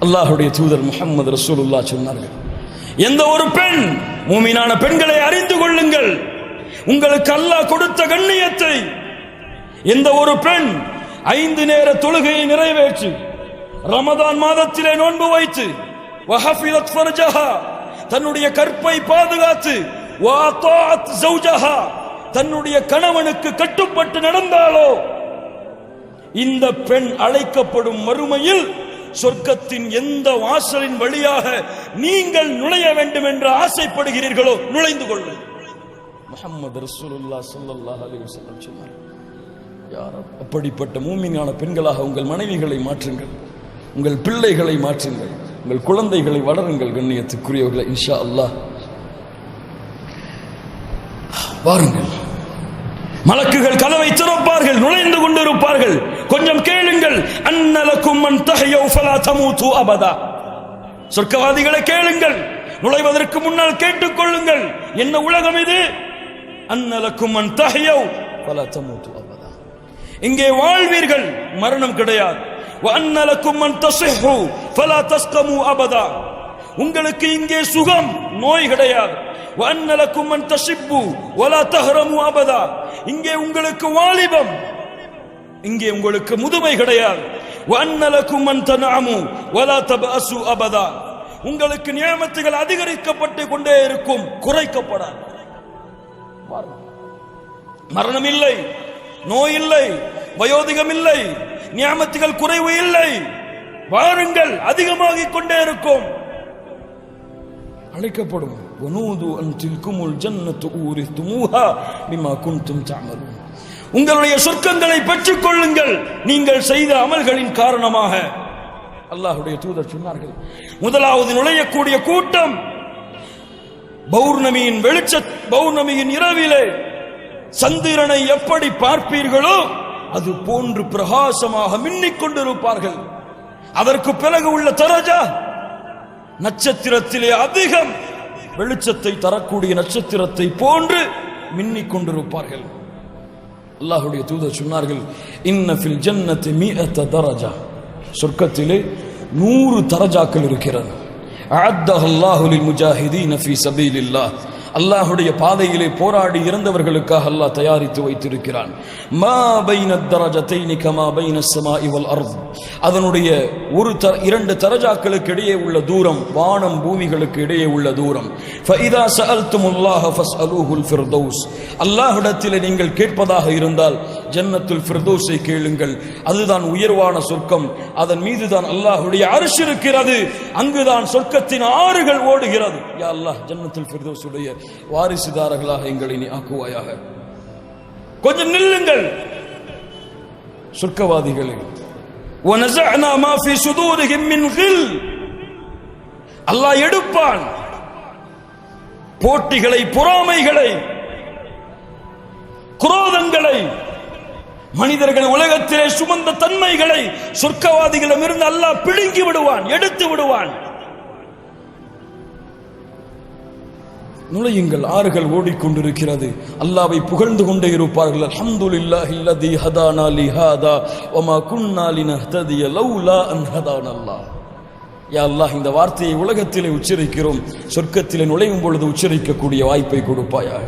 அல்லாஹ்வுடைய தூதர் முஹம்மது ரசூலுல்லாஹ் சொன்னார்கள், எந்த ஒரு பெண், மூமினான பெண்களை அறிந்து கொள்ளுங்கள் உங்களுக்கு அல்லாஹ் கொடுத்த கண்ணியத்தை. எந்த ஒரு பெண் 5 நேர தொழுகையை நிறைவேற்றி ரமதான் மாதத்திலே நோன்பு வைத்து வஹஃபிலத் ஃபர்ஜஹா தன்னுடைய கற்பை பாதுகாத்து வஅதாஅத் ஜௌஜஹா தன்னுடைய கணவனுக்கு கட்டுப்பட்டு நடந்தாலோ இந்த பெண் அழைக்கப்படும் மறுமையில் சொர்க்கத்தின் எந்த வாசலின் வழியாக நீங்கள் நுழைய வேண்டும் என்று ஆசைப்படுகிறீர்களோ நுழைந்து கொள்ளுங்கள். முஹம்மது ரசூலுல்லாஹ் ஸல்லல்லாஹு அலைஹி வஸல்லம் சொன்னார், யா ரப், அப்படிப்பட்ட மூமினான பெண்களாக உங்கள் மனைவிகளை மாற்றுங்கள், உங்கள் பிள்ளைகளை மாற்றுங்கள், உங்கள் குழந்தைகளை வளருங்கள். கண்ணியத்துக்குரியவர்களை இன்ஷா அல்லாஹ் வாருங்கள். மலக்குகள் கதவை திறப்பார்கள், நுழைந்து கொண்டிருப்பார்கள். கொஞ்சம் கேளுங்கள், அன்னலக்கும் மன் தஹயு ஃபலா தமூது அபதா. சொர்க்கவாதிகளை கேளுங்கள், நுழைவதற்கு முன்னால் கேட்டுக்கொள்ளுங்கள், என்ன உலகம் இது? அன்னலக்கும் மன் தஹயு ஃபலா தமூது அபதா, இங்கே வாழ்வீர்கள், மரணம் கிடையாது. வ அன்னலக்கும் மன் தஸஹு ஃபலா தஸ்கமு அபதா, உங்களுக்கு இங்கே சுகம், நோய் கிடையாது. வ அன்னலக்கும் மன் தஷிப்பு வலா தஹரமு அபதா, இங்கே உங்களுக்கு வாலிபம், இங்கே உங்களுக்கு முதுமை கிடையாது. வ அன்னலக்கும் மன் தனஅமு வலா தபஅசு அபதா, உங்களுக்கு நியமத்துகள் அதிகரிக்கப்பட்டு கொண்டே இருக்கும், குறைக்கப்படாது. மரணம் இல்லை, நோய் இல்லை, வயோதிகம் இல்லை, நியமத்துகள் குறைவு இல்லை. வாருங்கள், அதிகமாகிக் கொண்டே இருக்கும். அழைக்கப்படும், வனூது அன் தில்குமுல் ஜன்னத்து ஊரித்துமூஹா பிமா குன்தும் தஅமலூன், உங்களுடைய சொர்க்கங்களை பெற்றுக் கொள்ளுங்கள் நீங்கள் செய்த அமல்களின் காரணமாக. அல்லாஹ்வுடைய தூதர் சொன்னார்கள், முதலாவது நுழையக்கூடிய கூட்டம் பௌர்ணமியின் பௌர்ணமியின் இரவிலே சந்திரனை எப்படி பார்ப்பீர்களோ அது போன்று பிரகாசமாக மின்னிக் கொண்டிருப்பார்கள். அதற்கு பிறகு உள்ள தரஜா, நட்சத்திரத்திலே அதிகம் வெளிச்சத்தை தரக்கூடிய நட்சத்திரத்தை போன்று மின்னிக் கொண்டிருப்பார்கள். அல்லாஹ்வுடைய தூதர் சொன்னார்கள், இன்ன ஃபில் ஜன்னதி மிஅத தரஜா, சொர்க்கத்திலே 100 தரஜாக்கள் இருக்கிறது. அஅத்தஹல்லாஹு லில் முஜாஹிதீன ஃபீ சபீலில்லாஹ், அல்லாஹ்வுடைய பாதையிலே போராடி இறந்தவர்களுக்காக அல்லாஹ் தயாரித்து வைத்திருக்கிறான். மா பைன தரஜத்தைனி கமா பைன ஸமாஇ வல் அர்த், அதனுடைய 2 தரஜாக்களுக்கு இடையே உள்ள தூரம் வானம் பூமிகளுக்கு இடையே உள்ள தூரம். ஃபஇதா ஸஅல்துமுல்லாஹ ஃபஸ்அலூஹுல் ஃபிர்தௌஸ், அல்லாஹ்விடத்தில் நீங்கள் கேட்பதாக இருந்தால் ஜன்னத்துல் ஃபிர்தௌஸை கேளுங்கள், அதுதான் உயர்வான சொர்க்கம், அதன் மீதுதான் அல்லாஹ்வுடைய அர்ஷ் இருக்கிறது, அங்குதான் சொர்க்கத்தின் ஆறுகள் ஓடுகிறது. யா அல்லாஹ், ஜன்னத்துல் ஃபிர்தௌஸுடைய வாரிசுதாரர்களாக எங்களை நீ ஆக்குவாயாக. கொஞ்சம் நில்லுங்கள் சொர்க்கவாதிகளே. وَنَزَعْنَا مَا فِي صُدُورِهِمْ مِنْ غِلٍّ, அல்லாஹ் எடுப்பான் போட்டிகளை, பொறாமைகளை, குரோதங்களை, மனிதர்கள் உலகத்திலே சுமந்த தன்மைகளை சொர்க்கவாதிகளிடமிருந்து அல்லாஹ் பிடுங்கி விடுவான், எடுத்து விடுவான். நுழையுங்கள், ஆறுகள் ஓடிக்கொண்டிருக்கிறது, அல்லாஹ்வை புகழ்ந்து கொண்டே இருப்பார்கள். அல்ஹம்துலில்லாஹில்லதீ ஹதானா லிஹாதா வமா குன்னா லினஹ்ததிய லௌலா அன் ஹதானல்லாஹ். யா அல்லாஹ், இந்த வார்த்தையை உலகத்திலே உச்சரிக்கிறோம், சொர்க்கத்திலே நுழையும் பொழுது உச்சரிக்கக்கூடிய வாய்ப்பை கொடுப்பாயாக.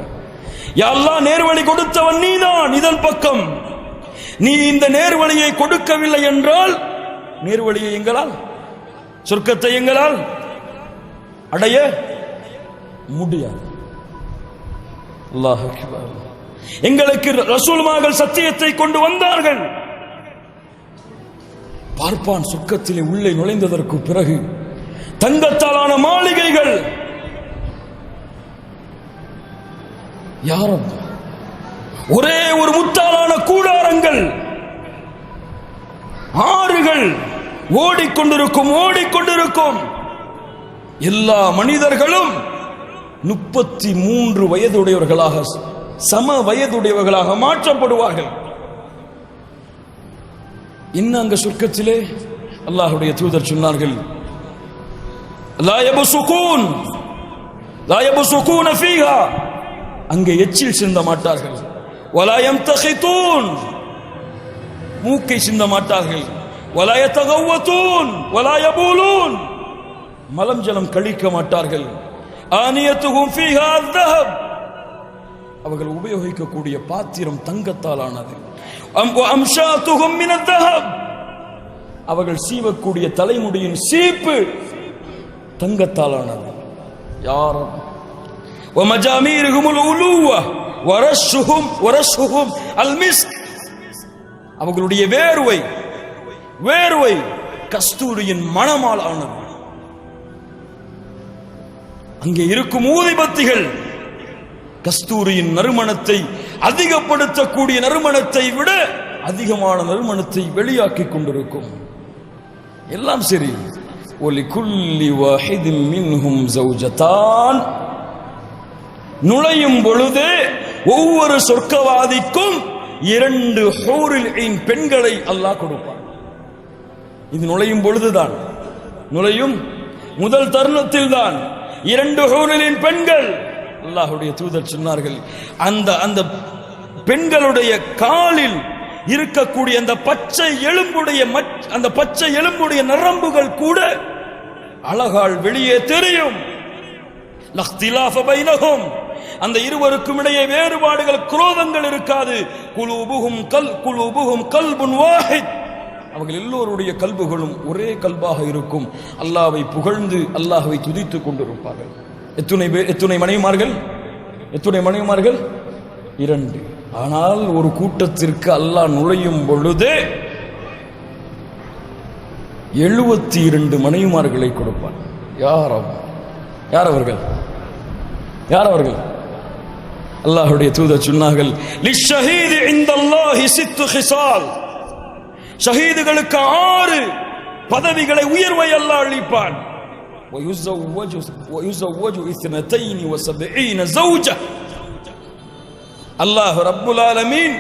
யா அல்லாஹ், நேர்வழி கொடுத்தவன் நீதான், இதன் பக்கம் நீ இந்த நேர்வழியை கொடுக்கவில்லை என்றால் நேர்வழியை எங்களால், சொர்க்கத்தை எங்களால் அடைய முடியாது. அல்லாஹ் அக்பர். எங்களுக்கு ரசூலுமார்கள் சத்தியத்தை கொண்டு வந்தார்கள். பார்ப்பான், சொர்க்கத்திலே உள்ளே நுழைந்ததற்கு பிறகு தங்கத்தாலான மாளிகைகள், யாரும் ஒரே ஒரு முத்தாலான கூடாரங்கள், ஆறுகள் ஓடிக்கொண்டிருக்கும், ஓடிக்கொண்டிருக்கும். எல்லா மனிதர்களும் 33 வயதுடையவர்களாக, சம வயதுடையவர்களாக மாற்றப்படுவார்கள். என்ன அங்க சொர்க்கத்திலே? அல்லாஹ்வுடைய தூதர் சொன்னார்கள், லா யபசுகூன் லா யபசுகூன ஃபீஹா, அங்கே எச்சில் சிந்த மாட்டார்கள். வலா யம்தகிதூன், மூக்கை சிந்த மாட்டார்கள். வலா யதகவதுன் வலா யபூலூன், மலம் ஜலம் கழிக்க மாட்டார்கள். ஆனியத்துஹும் ஃபீஹா அஸ்ஸஹப், அவர்கள் உபயோகிக்கக்கூடிய பாத்திரம் தங்கத்தால் ஆனது. அம்ஷாத்துஹும் மின் அஸ்ஸஹப், அவர்கள் சீவக்கூடிய தலைமுடியின் சீப்பு தங்கத்தால் ஆனது. யார் வமஜாமீருஹுமுல் உலூவ வரஷுஹும் அல் மிஸ்க், அவர்களுடைய வேர்வை கஸ்தூரியின் மணமால் ஆனது. அங்கே இருக்கும் ஊதிபத்திகள் கஸ்தூரியின் நறுமணத்தை அதிகப்படுத்தக்கூடிய நறுமணத்தை விட அதிகமான நறுமணத்தை வெளியாக்கிக் கொண்டிருக்கும். எல்லாம் சரி. ஒலிகுல்லி வாஹிதின் மின்ஹும் ஜௌஜதான், நுழையும் பொழுது ஒவ்வொரு சொர்க்கவாதிக்கும் 2 ஹூரில் ஐன் பெண்களை அல்லாஹ் கொடுப்பான். இது நுழையும் பொழுதுதான், நுழையும் முதல் தருணத்தில் தான் 2 ஹூரில் ஐன் பெண்கள். அல்லாஹ்வுடைய தூதர் சொன்னார்கள், அந்த பெண்களுடைய காலில் இருக்கக்கூடிய அந்த பச்சை எலும்புடைய நரம்புகள் கூட அழகால் வெளியே தெரியும். லக்திலாஃப பைனஹும், அந்த இருவருக்கும் இடையே வேறுபாடுகள், குரோதங்கள் இருக்காது. குலூபுஹும் கல்புன் வாஹித், அவர்கள் எல்லோருடைய கல்புகளும் ஒரே கல்பாக இருக்கும். அல்லாஹ்வை புகழ்ந்து அல்லாஹ்வை துதித்துக் கொண்டிருப்பார்கள். எத்துணை மனைவிமார்கள்? 2. ஆனால் ஒரு கூட்டத்திற்கு அல்லாஹ் நுழையும் பொழுது 72 மனைவிமார்களை கொடுப்பான். யார் அவர்கள்? அல்லாஹ்வுடைய தூதர் சொன்னார்கள், லிஷ்ஷஹீதி இன்தல்லாஹி 6 ஹிசால், ஷஹீதுகளுக்கு 6 பதவிகளை, உயர்வை அல்லாஹ் அளிப்பான். வயுஸவ்வஜு 72 ஜௌஜா, அல்லாஹ் ரப்புல் ஆலமீன்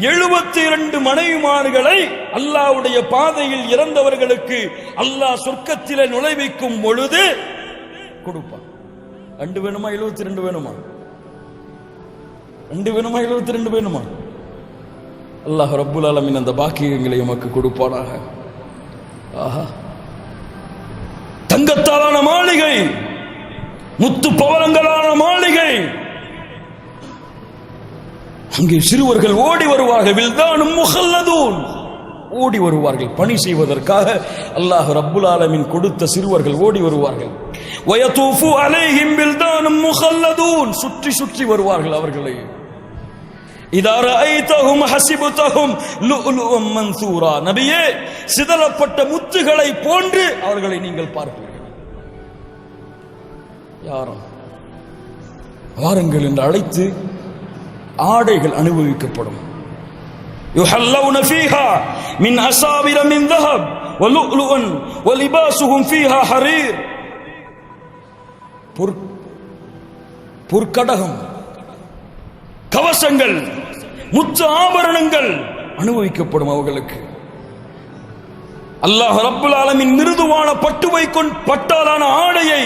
72 மனைவிமார்களை அல்லாஹ்வுடைய பாதையில் இறந்தவர்களுக்கு அல்லாஹ் சொர்க்கத்திலே நுழைவிக்கும் பொழுது கொடுப்பான். 2 வேணுமா 72 வேணுமா? 2 வேணுமா 72 வேணுமா? அல்லாஹ் ரப்புல் ஆலமீன் அந்த பாக்கியங்களை நமக்கு கொடுப்பானாக. ஆஹா, தங்கத்தாலான மாளிகை, முத்து பவளங்களான மாளிகை. அங்கே சிறுவர்கள் ஓடி வருவார்கள். வில்தானும் முஹல்லதூன், ஓடி வருவார்கள் பணி செய்வதற்காக. அல்லாஹ் ரப்புல் ஆலமீன் கொடுத்த சிறுவர்கள் ஓடி வருவார்கள். வயதூஃபு அலைஹிம் வில்தானும் முஹல்லதூன், சுற்றி வருவார்கள் அவர்களை. இதா ரஅய்தஹும் ஹஸிபதஹும் லுஅலுஅம் மன்சூரா, நபியே, சிதறப்பட்ட முத்துகளை போன்று அவர்களை நீங்கள் பார்ப்பீர்கள். யாரும் வாருங்கள் என்று அழைத்து ஆடைகள் அனுபவிக்கப்படும். யுஹல்லவுன ஃபீஹா மின் அஸாவிர மின் ذهب வலுஅலுஅன் வலிபாசுஹும் ஃபீஹா ஹரீர், பொற்கடகம், கவசங்கள், முத்து ஆபரணங்கள் அனுபவிக்கப்படும் அவர்களுக்கு. அல்லாஹ் ரப்புல் ஆலமீன் மிருதுவான பட்டாலான ஆடையை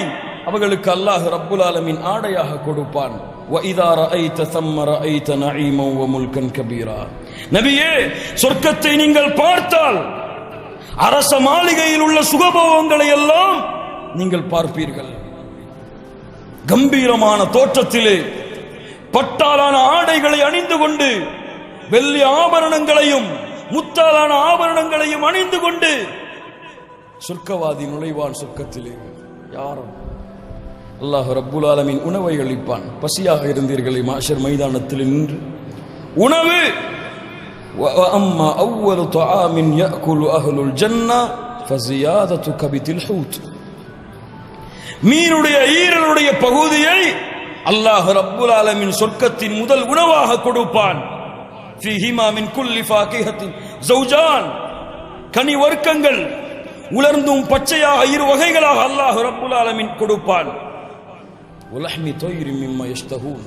அவர்களுக்கு அல்லாஹ் ரப்புல் ஆலமீன் ஆடையாக கொடுப்பான். وَإِذَا رَأَيْتَ ثَمَّ رَأَيْتَ نَعِيمًا وَمُلْكًا كَبِيرًا, நபியே, சொர்க்கத்தை நீங்கள் பார்த்தால் அரச மாளிகையில் உள்ள சுகபோகங்களை எல்லாம் நீங்கள் பார்ப்பீர்கள். கம்பீரமான தோற்றத்திலே பட்டாலான ஆடைகளை அணிந்து கொண்டு, வெள்ளி ஆபரணங்களையும் முத்தாலான ஆபரணங்களையும் அணிந்து கொண்டு சொர்க்கவாதி நுழைவான் சொர்க்கத்திலே. யாரும் அல்லாஹ் ரப்புல் ஆலமீன் உணவை அளிப்பான். பசியாக இருந்தீர்களே மாஷர் மைதானத்தில் நின்று உணவு. வஅம்மா அவ்வலு தஆமின் யாக்குலு அஹ்லுல் ஜன்னah ஃபஸியாதத்து கபிதில் ஹூத், மீனுடைய ஈரலுடைய பகுதியை அல்லாஹ் ரப்புல் ஆலமீன் சொர்க்கத்தின் முதல் உணவாக கொடுப்பான். ஃபீஹிமா மின் குல்லி ஃபாகிஹத்தின் ஜௌஜான், கனி வர்க்கங்கள் உலர்ந்தும் பச்சையாக 2 வகைகளாக அல்லாஹ் ரப்புல் ஆலமீன் கொடுப்பான். வலஹ்மி தய்ரி மிம்மா யஷ்தஹூன்,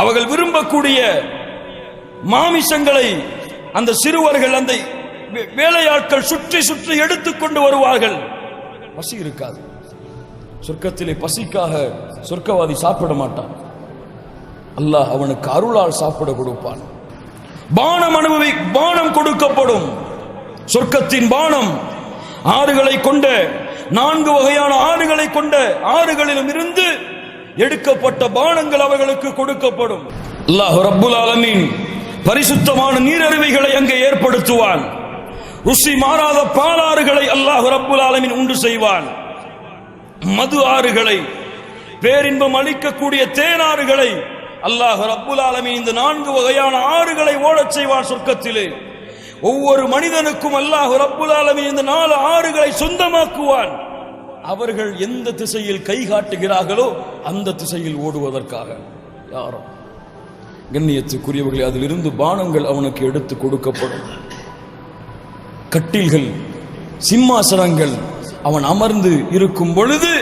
அவர்கள் விரும்பக்கூடிய மாமிசங்களை அந்த சிறுவர்கள், அந்த வேலையாட்கள் சுற்றி எடுத்துக்கொண்டு வருவார்கள். பசி இருக்காது சொர்க்கத்திலே. பசிக்காக சொர்க்கவாதி சாப்பிட மாட்டான். அல்லாஹ் அவனுக்கு அருளால் சாப்பிட கொடுப்பான். பானம் கொடுக்கப்படும். சொர்க்கத்தின் பானம் ஆறுகளை கொண்ட 4 வகையான ஆறுகளை கொண்ட ஆறுகளிலும் இருந்து எடுக்கப்பட்ட பானங்கள் அவர்களுக்கு கொடுக்கப்படும். அல்லாஹ் ரப்புல் ஆலமீன் பரிசுத்தமான நீரருவிகளை அங்கே ஏற்படுத்துவான். ருசி மாறாத பாலாறுகளை அல்லாஹ் ரப்புல் ஆலமீன் உண்டு செய்வான். மது ஆறுகளை, பேரின்பம் அளிக்கக்கூடிய தேனாறுகளை அல்லாஹ் ரப்புல் ஆலமீன் இந்த 4 வகையான ஆறுகளை ஓடச் செய்வான் சொர்க்கத்திலே. ஒவ்வொரு மனிதனுக்கும் அல்லாஹ் ரப்புல் ஆலமீன் இந்த 4 ஆறுகளை சொந்தமாக்குவான். அவர்கள் எந்த திசையில் கை காட்டுகிறார்களோ அந்த திசையில் ஓடுவதற்காக. யாரோ கண்ணியத்துக்குரியவர்களே, அதிலிருந்து பானங்கள் அவனுக்கு எடுத்து கொடுக்கப்படும். கட்டில்கள், சிம்மாசனங்கள், அவன் அமர்ந்து இருக்கும் பொழுது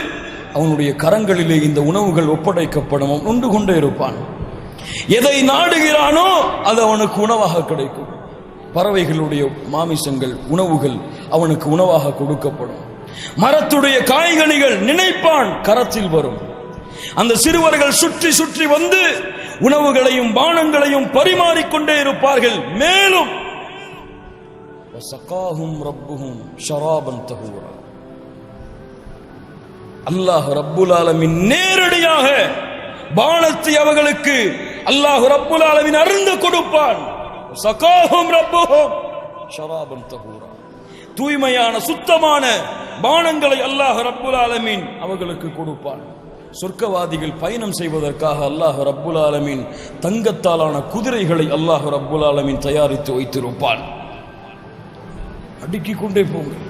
அவனுடைய கரங்களிலே இந்த உணவுகள் ஒப்படைக்கப்படும். அவன் உண்டு கொண்டே இருப்பான். எதை நாடுகிறானோ அது அவனுக்கு உணவாக கிடைக்கும். பறவைகளுடைய மாமிசங்கள், உணவுகள் அவனுக்கு உணவாக கொடுக்கப்படும். மரத்துடைய காய்கனிகள் நினைப்பான், கரத்தில் வரும். அந்த சிறுவர்கள் சுற்றி சுற்றி வந்து உணவுகளையும் பானங்களையும் பரிமாறிக்கொண்டே இருப்பார்கள். மேலும் அல்லாஹ் ரப்புல் ஆலமீன் நேரடியாக பானத்தை அவர்களுக்கு அல்லாஹ் ரப்புல் ஆலமீன் அருந்து கொடுப்பான். சகாஹும் ரப்புஹும் ஷராபன் தஹூரா, தூய்மையான சுத்தமான பானங்களை அல்லாஹ் ரப்புல் ஆலமீன் அவர்களுக்கு கொடுப்பான். சொர்க்கவாதிகள் பயணம் செய்வதற்காக அல்லாஹ் ரப்புல் ஆலமீன் தங்கத்தாலான குதிரைகளை அல்லாஹ் ரப்புல் ஆலமீன் தயாரித்து வைத்திருப்பான். அடுக்கிக் கொண்டே போங்கள்,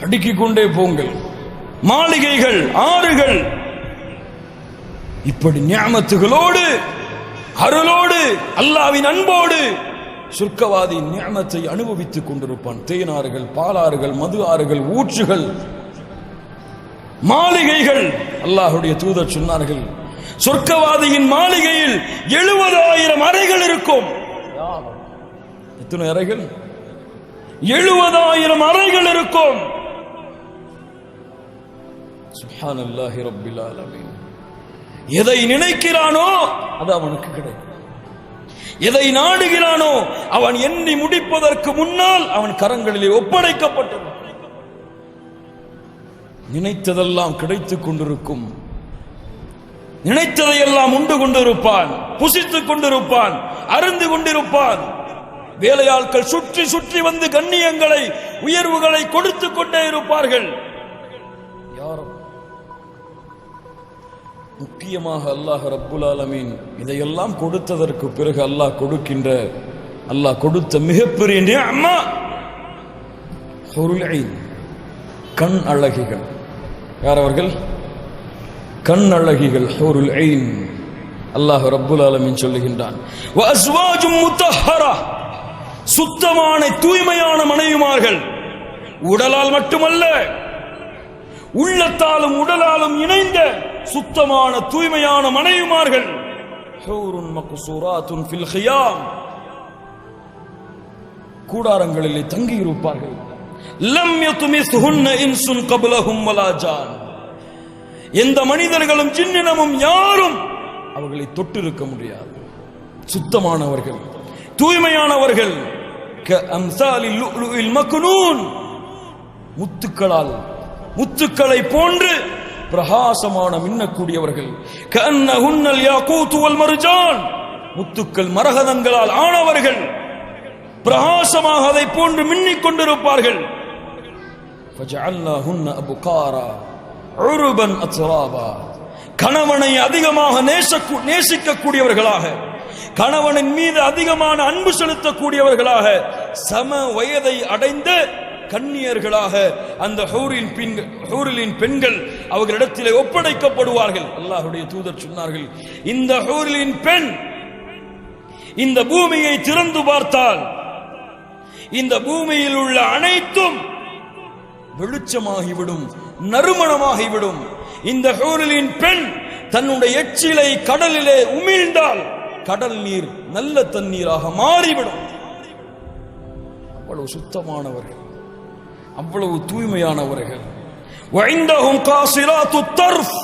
அடுக்கிக் கொண்டே போங்கள். மாளிகைகள், ஆறுகள், இப்படி நிஅமத்துகளோடு, அருளோடு, அல்லாஹ்வின் அன்போடு சொர்க்கவாதி நிஅமத்தை அனுபவித்துக் கொண்டிருப்பான். தேனாறுகள், பாலாறுகள், மது ஆறுகள், ஊற்றுகள், மாளிகைகள். அல்லாஹ்வுடைய தூதர் சொன்னார்கள், சொர்க்கவாதியின் மாளிகையில் 70,000 அறைகள் இருக்கும். எத்தனை அறைகள்? 70,000 அறைகள் இருக்கும். சுப்ஹானல்லாஹி ரப்பில் ஆலமீன். எதை நினைக்கிறானோ அது அவனுக்கு கிடைக்கும். எதை நாடுகிறானோ அவன் எண்ணி முடிப்பதற்கு முன்னால் அவன் கரங்களிலே ஒப்படைக்கப்பட்டது. நினைத்ததெல்லாம் கிடைத்துக் கொண்டிருக்கும். நினைத்ததையெல்லாம் உண்டு கொண்டிருப்பான், புசித்துக் கொண்டிருப்பான், அருந்து கொண்டிருப்பான். வேலையாட்கள் சுற்றி சுற்றி வந்து கண்ணியங்களை, உயர்வுகளை கொடுத்துக் கொண்டே இருப்பார்கள். யாரும் முக்கியமாக அல்லாஹ் ரப்புல் ஆலமீன் இதையெல்லாம் கொடுத்ததற்கு பிறகு அல்லாஹ் கொடுக்கின்ற, அல்லாஹ் கொடுத்த மிகப்பெரிய நிஅமா ஹுருல் ஐன், கண் அழகிகள். யார் அவர்கள்? கண் அழகிகள், ஹுருல் ஐன். அல்லாஹ் ரப்புல் ஆலமீன் சொல்லுகின்றான், வ அஸ்வாஜும் முத்தஹரா, சுத்தமான தூய்மையான மனைவிமார்கள். உடலால் மட்டுமல்ல, உள்ளத்தாலும் உடலாலும் இணைந்த சுத்தமான தூய்மையான மனைவிமார்கள். ஹூருன் மக்சூராத்துன் ஃபில் கியாம், கூடாரங்களிலே தங்கி இருப்பார்கள். லம் யத்மிஸ்ஹுன்ன இன்சுன் கப்லஹும் வலா ஜான், எந்த மனிதர்களும் ஜின்னினமும் யாரும் அவர்களை தொட்டிருக்க முடியாது. சுத்தமானவர்கள், தூய்மையானவர்கள். கஅம்சாலில் லுஅ்லுஇல் மக்னூன், முத்துக்களால், முத்துக்களை போன்று பிரகாசமான மின்னக்கூடியவர்கள். கஅன்னஹுன்னல் யாகூத் வல் மர்ஜான், முத்துக்கள் மரகதங்களால் ஆனவர்கள். பிரகாசமாக அதை போன்று மின்னிக் கொண்டிருப்பார்கள். ஃபஜஅல்னாஹுன்ன அப்காரா உருபன் அத்ராபா, கணவனை அதிகமாக நேசிக்கக்கூடியவர்களாக, கணவனின் மீது அதிகமான அன்பு செலுத்தக்கூடியவர்களாக, சம வயதை அடைந்த கன்னியர்களாக அந்த ஹூரிலின் பெண்கள் அவர்களிடத்திலே ஒப்படைக்கப்படுவார்கள். அல்லாஹ்வுடைய தூதர் சொன்னார்கள், இந்த ஹூரிலின் பெண் இந்த பூமியை திறந்து பார்த்தால் இந்த பூமியில் உள்ள அனைத்தும் வெளிச்சமாகிவிடும், நறுமணமாகிவிடும். இந்த ஹூரிலின் பெண் தன்னுடைய எச்சிலை கடலிலே உமிழ்ந்தால் கடல் நீர் நல்ல தண்ணீராக மாறிவிடும். அவ்வளவு சுத்தமானவர்கள், அவ்வளவு தூய்மையானவர்கள். வஇந்தஹும் காசிராத்துத் தர்ஃப்,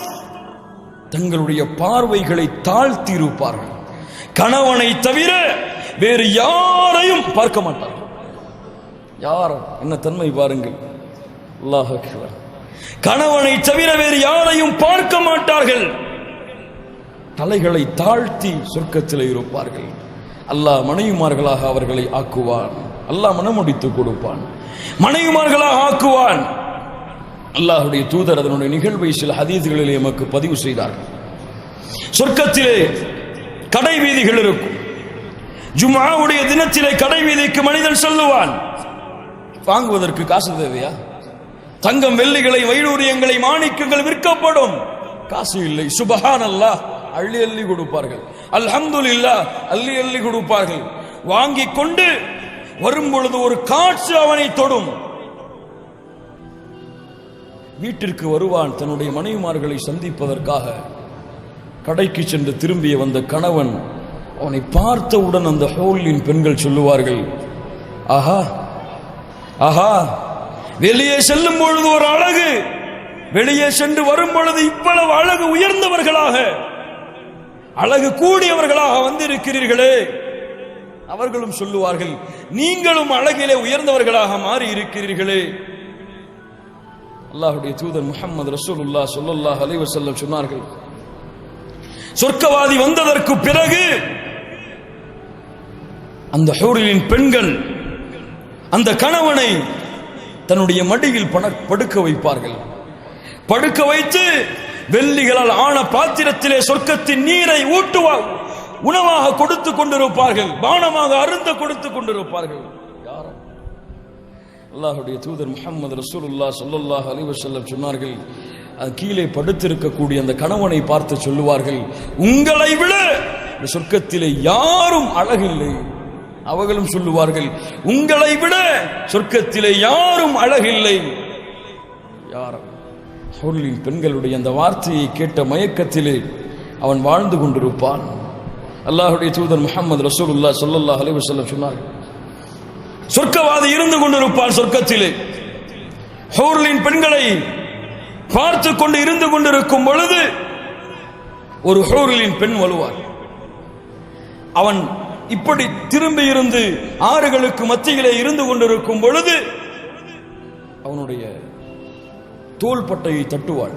தங்களுடைய பார்வைகளை தாழ்த்தி இருப்பார்கள். கணவனை தவிர வேறு யாரையும் பார்க்க மாட்டார்கள். யார் என்ன தன்மை பாருங்கள். அல்லாஹ் அக்பர். கணவனை தவிர வேறு யாரையும் பார்க்க மாட்டார்கள். தலைகளை தாழ்த்தி சொர்க்கத்தில் இருப்பார்கள். அல்லாஹ் மனைவிமார்களாக அவர்களை ஆக்குவான். அல்லாஹ் மனமுடித்து கொடுப்பான், மனைவிமார்களாக ஆக்குவான். அல்லாஹ்வுடைய தூதர் அதனுடைய நிகழ்வை சில ஹதீஸ்களிலே எமக்கு பதிவு செய்தார்கள். சொர்க்கத்திலே கடை வீதிகள் இருக்கும். ஜும்ஆவுடைய தினத்திலே கடை வீதிக்கு மனிதன் செல்லுவான். வாங்குவதற்கு காசு தேவையா? தங்கம் வெள்ளிகளை வைடூரியங்களை மாணிக்கங்கள் விற்கப்படும். காசு இல்லை. சுப்ஹானல்லாஹ், அள்ளி அள்ளி கொடுப்பார்கள். அல்ஹம்துலில்லாஹ், அள்ளி அள்ளி கொடுப்பார்கள். வாங்கி கொண்டு வரும் பொழுது ஒரு காற்று அவனை தொடும். வீட்டிற்கு வருவான். தன்னுடைய மனைவிமார்களை சந்திப்பதற்காக கடைக்கு சென்று திரும்பிய வந்த கணவன் அவனை பார்த்தவுடன் அந்த ஹோலின் பெண்கள் சொல்லுவார்கள், ஆஹா ஆஹா, வெளியே செல்லும் பொழுது ஒரு அழகு, வெளியே சென்று வரும் பொழுது இவ்வளவு அழகு உயர்ந்தவர்களாக, அழகு கூடியவர்களாக வந்திருக்கிறீர்களே. அவர்களும் சொல்லுவார்கள், நீங்களும் அழகிலே உயர்ந்தவர்களாக மாறி இருக்கிறீர்களே. அல்லாஹ்வுடைய தூதர் முஹம்மது ரசூலுல்லாஹ் ஸல்லல்லாஹு அலைஹி வஸல்லம் சொன்னார்கள், சொர்க்கவாதி வந்ததற்கு பிறகு அந்த ஹூரின் பெண்கள் அந்த கணவனை தன்னுடைய மடியில் படுக்க வைப்பார்கள். படுக்க வைத்து வெள்ளிகளால் ஆன பாத்திரத்திலே சொர்க்கத்தின் நீரை உணவாக கொடுத்து கொண்டிருப்பார்கள், பானமாக அருந்த கொடுத்து கொண்டிருப்பார்கள். யாரும் அல்லாஹ்வுடைய தூதர் முஹம்மது ரசூலுல்லாஹ் ஸல்லல்லாஹு அலைஹி வஸல்லம் சொன்னார்கள், கீழே படுத்திருக்கக்கூடிய அந்த கணவனை பார்த்து சொல்லுவார்கள், உங்களை விட இந்த சொர்க்கத்திலே யாரும் அழகில்லை. அவர்களும் சொல்லுவார்கள், உங்களை விட சொர்க்கத்திலே யாரும் அழகில்லை. யாரும் ஹூரின் பெண்களுடைய அந்த வார்த்தையை கேட்ட மயக்கத்திலே அவன் வாழ்ந்து கொண்டிருப்பான். அல்லாஹ்வுடைய தூதர் முஹம்மது ரசூலுல்லாஹ் ஸல்லல்லாஹு அலைஹி வஸல்லம் சொன்னார்கள், சொர்க்கவாதி இருந்து கொண்டிருப்பான் சொர்க்கத்திலே. ஹூரின் பெண்களை பார்த்து கொண்டு இருந்து கொண்டிருக்கும் பொழுது ஒரு ஹூரின் பெண் வருவார். அவன் இப்படி திரும்பி இருந்து ஆறுகளுக்கு மத்தியிலே இருந்து கொண்டிருக்கும் பொழுது அவனுடைய தோள்பட்டையை தட்டுவாள்.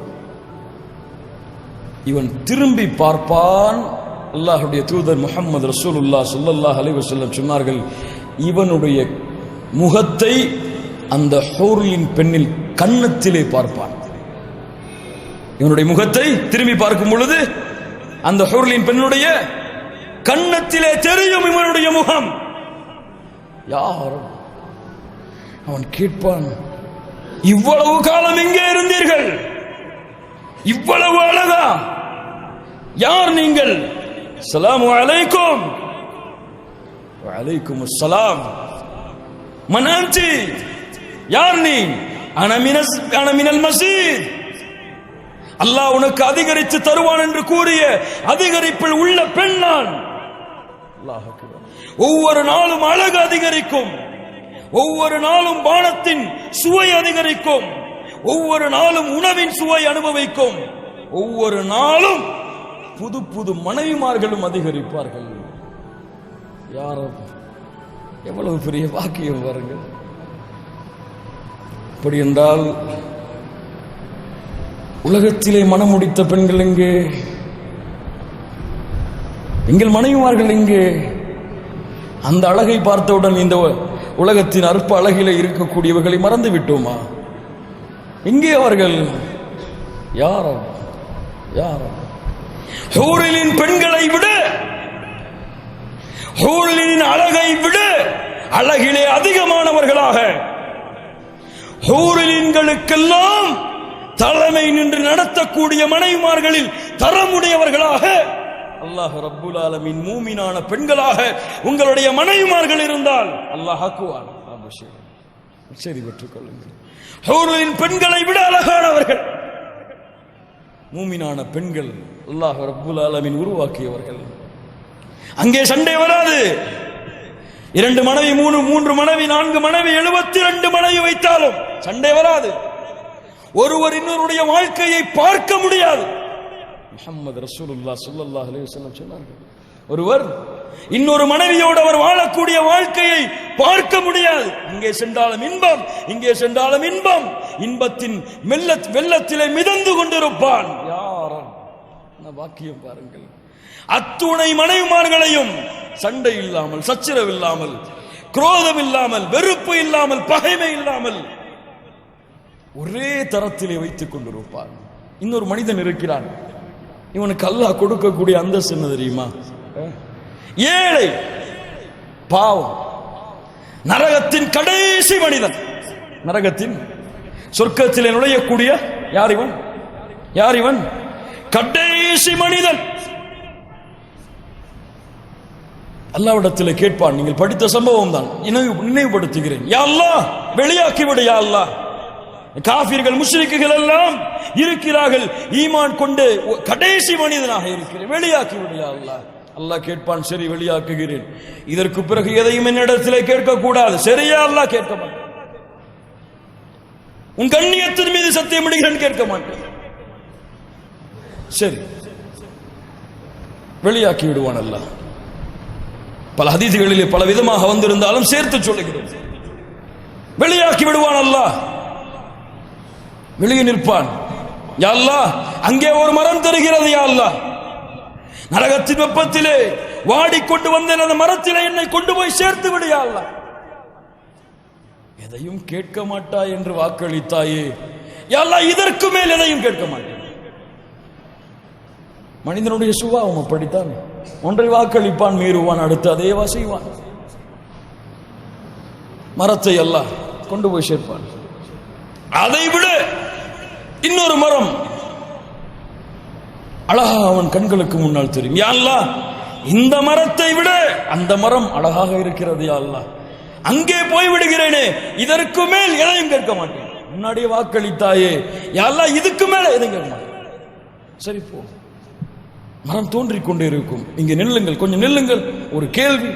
இவன் திரும்பி பார்ப்பான். அல்லாஹ்வுடைய தூதர் முஹம்மது ரசூலுல்லாஹ் ஸல்லல்லாஹு அலைஹி வஸல்லம் சொன்னார்கள், இவனுடைய முகத்தை அந்த ஹூரின் பெண்ணில் கன்னத்திலே பார்ப்பான். இவனுடைய முகத்தை திரும்பி பார்க்கும் பொழுது அந்த ஹூரின் பெண்ணுடைய கன்னத்திலே தெரியும் இவனுடைய முகம். யாரும் அவன் கேட்பான், இவ்வளவு காலம் எங்கே இருந்தீர்கள்? இவ்வளவு அழகா? யார் நீங்கள்? ஸலாமு அலைக்கும். வஅலைக்கும் அஸ்ஸலாம். மன் அன்தி? யார் நீ? அன மினல் மஸீத். அல்லாஹ் உனக்கு அதிகரித்து தருவான் என்று கூறிய அதிகரிப்பில் உள்ள பெண் நான். அல்லாஹ் அக்பர். ஒவ்வொரு நாளும் அழகு அதிகரிக்கும், ஒவ்வொரு நாளும் பானத்தின் சுவை அதிகரிக்கும், ஒவ்வொரு நாளும் உணவின் சுவை அனுபவிக்கும், ஒவ்வொரு நாளும் புது புது மனைவிமார்களும் அதிகரிப்பார்கள். யாரும் எவ்வளவு பெரிய வாக்கியம் பாருங்கள். அப்படி என்றால் உலகத்திலே மனம் முடித்த பெண்கள் எங்கே? எங்கள் மனைவிமார்கள் எங்கே? அந்த அழகை பார்த்தவுடன் இந்த உலகத்தின் அற்ப அழகிலே இருக்கக்கூடியவர்களை மறந்து விட்டோமா? எங்கே அவர்கள்? யாரோ யாரோ ஹூரின் பெண்களை விட, ஹூரின் அழகை விட அழகிலே அதிகமானவர்களாக, ஹூரின்களுக்கெல்லாம் தலைமை நின்று நடத்தக்கூடிய மனைவிமார்களில் தரமுடையவர்களாக அல்லாஹ் ரப்புல் ஆலமீன் மூமினான பெண்களாக உங்களுடைய மனைவிமார்கள் இருந்தால் அல்லாஹ் ஆக்குவான். சரி, பெற்றுக் கொள்ளுங்கள். ஹூரின் பெண்களை விட அழகானவர்கள் மூமினான பெண்கள் அல்லாஹ் ரப்புல் ஆலமீன் உருவாக்கியவர்கள். அங்கே சண்டை வராது. 2 மனைவி, 3 மனைவி, 4 மனைவி, 72 மனைவி வைத்தாலும் சண்டை வராது. ஒருவர் இன்னொருடைய வாழ்க்கையை பார்க்க முடியாது. முஹம்மது ரசூலுல்லாஹ் ஸல்லல்லாஹு அலைஹி வஸல்லம் சொன்னார்கள், ஒருவர் இன்னொரு மனைவியோடு அவர் வாழக்கூடிய வாழ்க்கையை பார்க்க முடியாது. இங்கே சென்றாலும் இன்பம், இங்கே சென்றாலும் இன்பம், இன்பத்தின் வெள்ளத்திலே மிதந்து கொண்டிருப்பான். யாரும் வாக்கியம் பாருங்கள். அத்துணை மனைவிமார்களையும் சண்டை இல்லாமல், சச்சரவு இல்லாமல், குரோதம் இல்லாமல், வெறுப்பு இல்லாமல், பகைமை இல்லாமல் ஒரே தரத்திலே வைத்துக் கொண்டிருப்பான். இன்னொரு மனிதன் இருக்கிறான், இவனுக்கு அல்லாஹ் கொடுக்கக்கூடிய அந்தஸ்து என்ன தெரியுமா? ஏழை, பாவம், நரகத்தின் கடைசி மனிதன், நரகத்தின் சொர்க்கத்திலே நுழையக்கூடிய யார் இவன்? யார் இவன்? கடைசி மனிதன். அல்லாஹ்விடத்திலே கேட்பான். நீங்கள் படித்த சம்பவம் தான், நினைவுபடுத்துகிறேன். யா அல்லாஹ், வெளியாக்கி விடு யா அல்லாஹ். காஃபிர்கள், முஷ்ரிக்குகள் எல்லாம் இருக்கிறார்கள், ஈமான் கொண்டு கடைசி மனிதனாக இருக்கிறேன், வெளியாக்கி விடு யா அல்லாஹ். அல்லாஹ் கேட்பான், சரி வெளியாக்குகிறேன். இதற்கு பிறகு எதையும் என்னிடத்திலே கேட்க கூடாது. சரியா அல்லாஹ்? கேட்க மாட்டேன். உன் கண்ணியத்தின் மீது சத்தியம் இடுகிறேன், கேட்க மாட்டேன். சரி, வெளியாக்கி விடுவான் அல்லாஹ். பல ஹதீஸ்களிலே பல விதமாக வந்திருந்தாலும் சேர்த்து சொல்லுகிறேன், வெளியாக்கி விடுவான் அல்லாஹ். வெளியே நிற்பான். யா அல்லாஹ், அங்கே ஒரு மரம் தெரிகிறது யா அல்லாஹ், நரகத்தின் வெப்பத்திலே வாடிக்கொண்டு வந்தேன், அந்த மரத்திலே என்னை கொண்டு போய் சேர்த்து விடு யா அல்லாஹ். எதையும் கேட்க மாட்டாய் என்று வாக்களித்தாயே யா அல்லாஹ், இதற்கு மேல் எதையும் கேட்க மாட்டேன். மனிதனுடைய சுபாவம் அப்படித்தான். ஒன்றை வாக்களிப்பான், மீறுவான், அடுத்து அதேவா செய்வான். மரத்தை அல்லாஹ் கொண்டு போய் சேர்ப்பான். அதை விட இன்னொரு மரம் அழகா அவன் கண்களுக்கு முன்னால் தெரியும். யா அல்லாஹ், இந்த மரத்தை விட அந்த மரம் அழகாக இருக்கிறது யா அல்லாஹ், அங்கே போய் விடுகிறேனே, இதற்கு மேல் எதையும் கேட்க மாட்டேன். முன்னாடியே வாக்களித்தாயே யா அல்லாஹ், இதுக்கு மேல எதையும் கேட்க மாட்டேன். சரி போ. மரம் தோன்றிக் கொண்டே இருக்கும். இங்கே நில்லுங்கள், கொஞ்சம் நில்லுங்கள். ஒரு கேள்வி.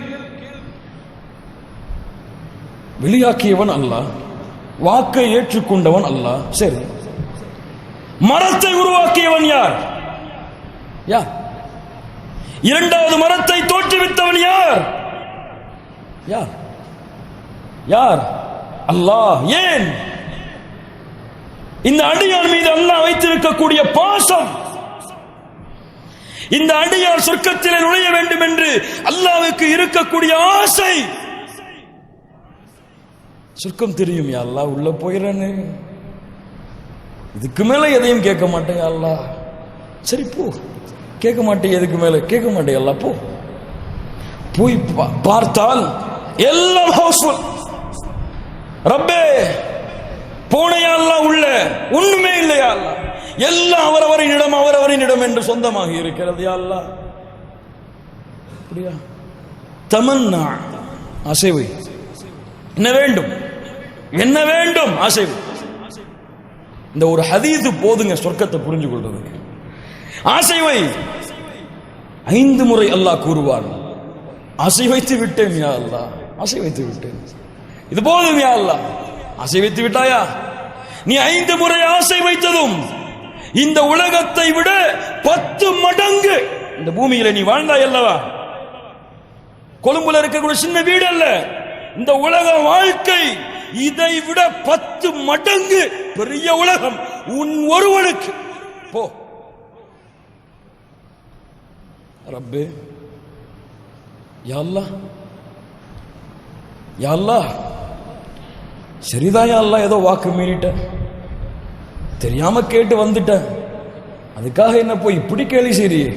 வெளியாக்கியவன் அல்லாஹ், வாக்கை ஏற்றுக்கொண்டவன் அல்லாஹ். சரி, மரத்தை உருவாக்கியவன் யார்? யார்? இரண்டாவது மரத்தை தோற்றுவித்தவன் யார்? யார்? யார்? அல்லாஹ். ஏன்? இந்த அடியான் மீது அல்லாஹ் வைத்திருக்கக்கூடிய பாசம், இந்த அடியார் சொர்க்கத்திலே நுழைய வேண்டும் என்று அல்லாஹ்வுக்கு இருக்கக்கூடிய ஆசை. சொர்க்கம் தெரியும் யா அல்லாஹ், உள்ள போயிறேன்னு, இதுக்கு மேல எதையும் கேட்க மாட்டேன் யா அல்லாஹ். சரி போ, கேட்க மாட்டேன், எதுக்கு மேல கேட்க மாட்டேன் அல்லாஹ், போ. போய் பார்த்தால் எல்லாம் ஹவுஸ்ஃபுல். ரப்பே, போனையா அல்லாஹ், உள்ள ஒண்ணுமே இல்லையா அல்லாஹ், எல்லாம் அவரவரினிடம் என்று சொந்தமாக இருக்கிறது யா அல்லாஹ். அப்படியா? தமன்னா, ஆசைவை. என்ன வேண்டும்? என்ன வேண்டும்? ஆசைவை. இந்த ஒரு ஹதீஸ் போதுங்க சொர்க்கத்தை புரிஞ்சு கொள்றதுக்கு. ஆசைவை 5 முறை அல்லாஹ் கூறுவான். ஆசை வைத்து விட்டேன் யா அல்லாஹ், ஆசை வைத்து விட்டேன், இது போதும் யா அல்லாஹ். ஆசை வைத்து விட்டாயா? நீ 5 முறை ஆசை வைத்ததும் இந்த உலகத்தை விட 10 மடங்கு இந்த பூமியில நீ வாழ்ந்தாய் அல்லவா? கொழும்புல இருக்கக்கூடிய சின்ன வீடு அல்ல, இந்த உலக வாழ்க்கை இதை விட 10 மடங்கு பெரிய உலகம் உன் ஒருவனுக்கு. போ ரப்பே, யா அல்லாஹ், யா அல்லாஹ், சரிதான் யா அல்லாஹ், ஏதோ வாக்கு மீறிட்ட, தெரியாம கேட்டு வந்துட்ட, அதுக்காக என்ன போய் இப்படி கேலி செய்றியே?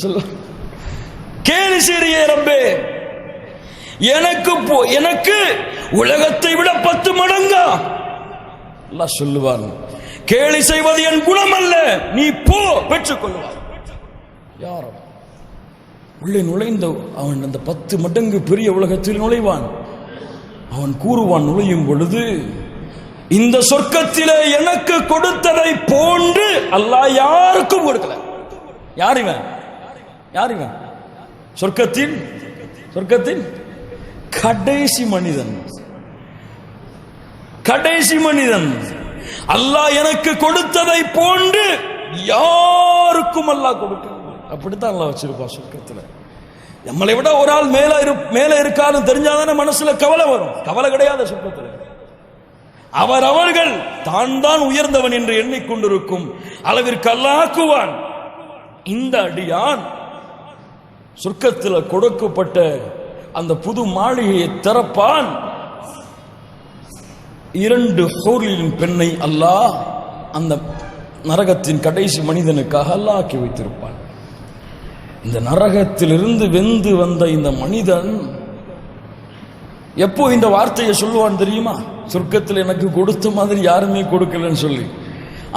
சொல்ல கேலி செய்றியே ரப்பே, எனக்கு உலகத்தை விட 10 மடங்கா? அல்லாஹ் சொல்லுவான், கேலி செய்வது என் குணம் அல்ல, நீ போ, பெற்றுக் கொள்வார். யாரோ உள்ளே நுழைந்த அவன் அந்த 10 மடங்கு பெரிய உலகத்தில் நுழைவான். அவன் கூறுவான், நுழையும் பொழுது இந்த சொர்க்கத்திலே எனக்கு கொடுத்ததை போன்று அல்லாஹ் யாருக்கும் கொடுக்கல. யார் இவன்? யார் இவன்? சொர்க்கத்தின் கடைசி மனிதன். கடைசி மனிதன். அல்லாஹ் எனக்கு கொடுத்ததை போன்று யாருக்கும் அல்லாஹ் கொடுக்க. அப்படித்தான் அல்லாஹ் வச்சிருப்பான் சொர்க்கத்துல. நம்மளை விட ஒரு ஆள் மேல இருக்கான்னு தெரிஞ்சாதானே மனசுல கவலை வரும். கவலை கிடையாது சொர்க்கத்துல. அவர்கள் தான் உயர்ந்தவன் என்று எண்ணிக்கொண்டிருக்கும் அளவிற்கு அல்லாஹ் ஆக்குவான். இந்த அடியான் சொர்க்கத்தில் கொடுக்கப்பட்ட அந்த புது மாளிகையை திறப்பான். 2 ஹூரின் பெண்ணை அல்லாஹ் அந்த நரகத்தின் கடைசி மனிதனுக்காக அல்லாஹ் ஆக்கி வைத்திருப்பான். இந்த நரகத்திலிருந்து வெந்து வந்த இந்த மனிதன் எப்போ இந்த வார்த்தையை சொல்லுவான் தெரியுமா? சொர்க்கத்தில் எனக்கு கொடுத்த மாதிரி யாருமே கொடுக்கலன்னு சொல்லி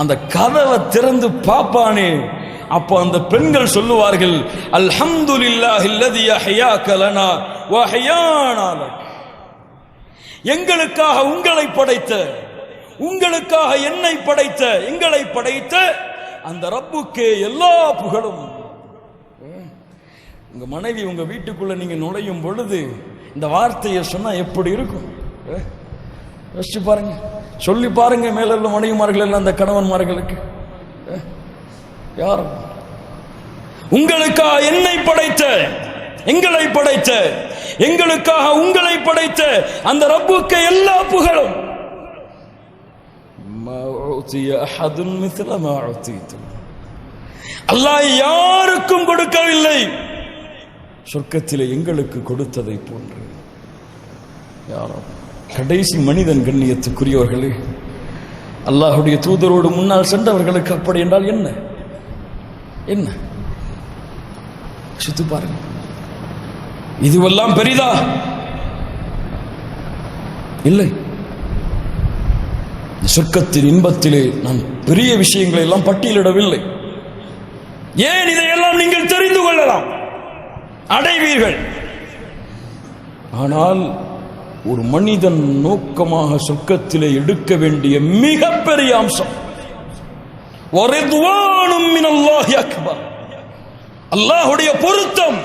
அந்த கதவை திறந்து பாப்பானே, அப்போ அந்த பெண்கள் சொல்லுவார்கள், அல்ஹம்துலில்லாஹில்லதி அஹ்யாக லனா வ அஹ்யானா லக். எங்களுக்காக உங்களை படைத்த, உங்களுக்காக என்னை படைத்த, எங்களை படைத்த அந்த ரப்புக்கே எல்லா புகழும். உங்க மனைவி உங்க வீட்டுக்குள்ள நீங்க நுழையும் பொழுது இந்த வார்த்தையை சொன்னா எப்படி இருக்கும்? யோசிச்சு பாருங்க, சொல்லி பாருங்க. மேலுள்ள மனைவிமார்கள் எல்லாம் அந்த கணவன்மார்களுக்கு, யாரும் உங்களுக்காக என்னை படைத்த, எங்களை படைத்த, எங்களுக்காக உங்களை படைத்த அந்த ரப்புக்கு எல்லா புகழும். அல்லாஹ் யாருக்கும் கொடுக்கவில்லை, சொர்க்கத்திலே எங்களுக்கு கொடுத்ததை போன்று. யாரும் கடைசி மனிதன் கண்ணியத்துக்குரியவர்களே, அல்லாஹுடைய தூதரோடு முன்னால் சென்றவர்களுக்கு அப்படி என்றால் என்ன என்ன சுத்து பாருங்க. இதுவெல்லாம் பெரிதா? இல்லை. சொர்க்கத்தின் இன்பத்திலே நான் பெரிய விஷயங்களை எல்லாம் பட்டியலிடவில்லை. ஏன் இதையெல்லாம் நீங்கள் தெரிந்து கொள்ளலாம், அடைவீர்கள். ஆனால் ஒரு மனிதன் நோக்கமாக சொர்க்கத்திலே எடுக்க வேண்டிய மிகப்பெரிய அம்சம் வரிதுவானும் மினல்லாஹி அக்பர், அல்லாஹ்வுடைய பொருத்தம்.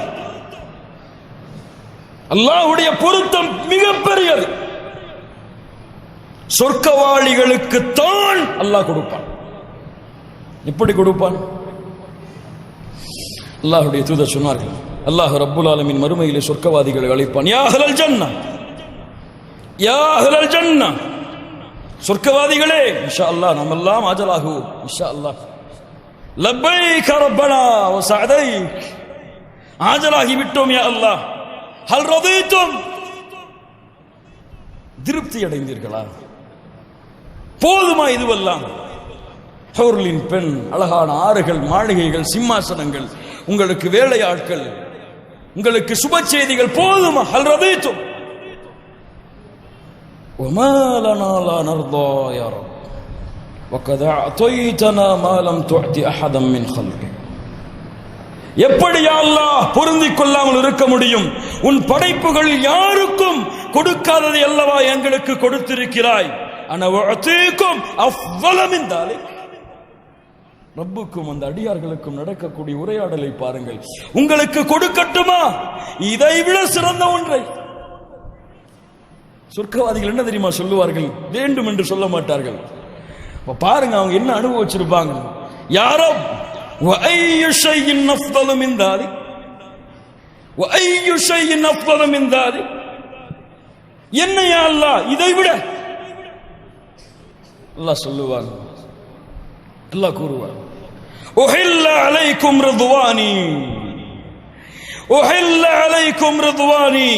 அல்லாஹ்வுடைய பொருத்தம் மிகப்பெரியது. சொர்க்கவாளிகளுக்கு தான் அல்லாஹ் கொடுப்பான். எப்படி கொடுப்பான்? அல்லாஹ்வுடைய தூதர் சொன்னார்கள், அல்லாஹ் ரப்புல் ஆலமீன் மறுமையிலே சொர்க்கவாதிகளை அழைப்பான், யா அஹ்லல் ஜன்னah, யா அஹ்லல் ஜன்னah, சொர்க்கவாதிகளே, இன்ஷா அல்லாஹ் நாம் எல்லாம் ஆஜராகுவோம், இன்ஷா அல்லாஹ். லப்பைக ரப்பனா வ சஅதைக், ஆஜராகி விட்டோம் யா அல்லாஹ். ஹல் ரதீதும், திருப்தி அடைந்தீர்களா? போதுமா இதுவெல்லாம்? ஹூர்லின் பெண், அழகான ஆறுகள், மாளிகைகள், சிம்மாசனங்கள், உங்களுக்கு வேலையாட்கள், உங்களுக்கு சுப செய்திகள் போதுமா? ஹல் ரதீதும் وما لنا لا نرضى يا رب وقد أعطيتنا ما لم تعطي أحدا من خلقك. எப்படி யா அல்லாஹ் பொருந்திக் கொள்ளாமல் இருக்க முடியும்? உன் படைப்புகள் யாருக்கும் கொடுக்காததை அல்லவா எங்களுக்கு கொடுத்திருக்கிறாய். அன உஅதீகும் அஃதல மின் தாலிக். ரப்புக்கும் அந்த அடியார்களுக்கும் நடக்கக்கூடிய உரையாடலை பாருங்கள். உங்களுக்கு கொடுக்கட்டுமா இதைவிட சிறந்த ஒன்றை? சொர்க்கவாதிகள் என்ன தெரியுமா சொல்லுவார்கள்? வேண்டும் என்று சொல்ல மாட்டார்கள். பாருங்க அவங்க என்ன அனுபவிச்சிருப்பாங்க. யாரோ وأي شيء أفضل من ذلك وأي شيء أفضل من ذلك. என்ன யா அல்லாஹ் இதை விட? அல்லாஹ் சொல்லுவான், அல்லாஹ் கூறுவான், உஹில்ல அலைக்கும் ரிضواني உஹில்ல அலைக்கும் ரிضواني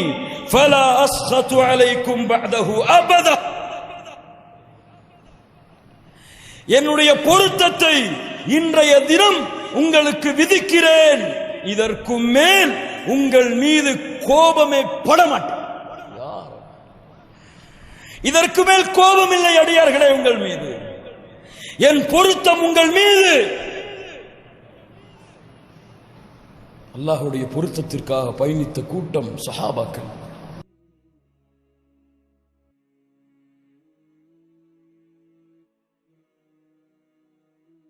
فلا أسخط عليكم بعده أبدا. என்னுடைய பொருத்தத்தை இன்றைய தினம் உங்களுக்கு விதிக்கிறேன், இதற்கு மேல் உங்கள் மீது கோபமே படமாட்டேன். இதற்கு மேல் கோபம் இல்லை அடியார்களே உங்கள் மீது. என் பொருத்தம் உங்கள் மீது. அல்லாஹ்வுடைய பொருத்தத்திற்காக பயணித்த கூட்டம் சஹாபாக்கள்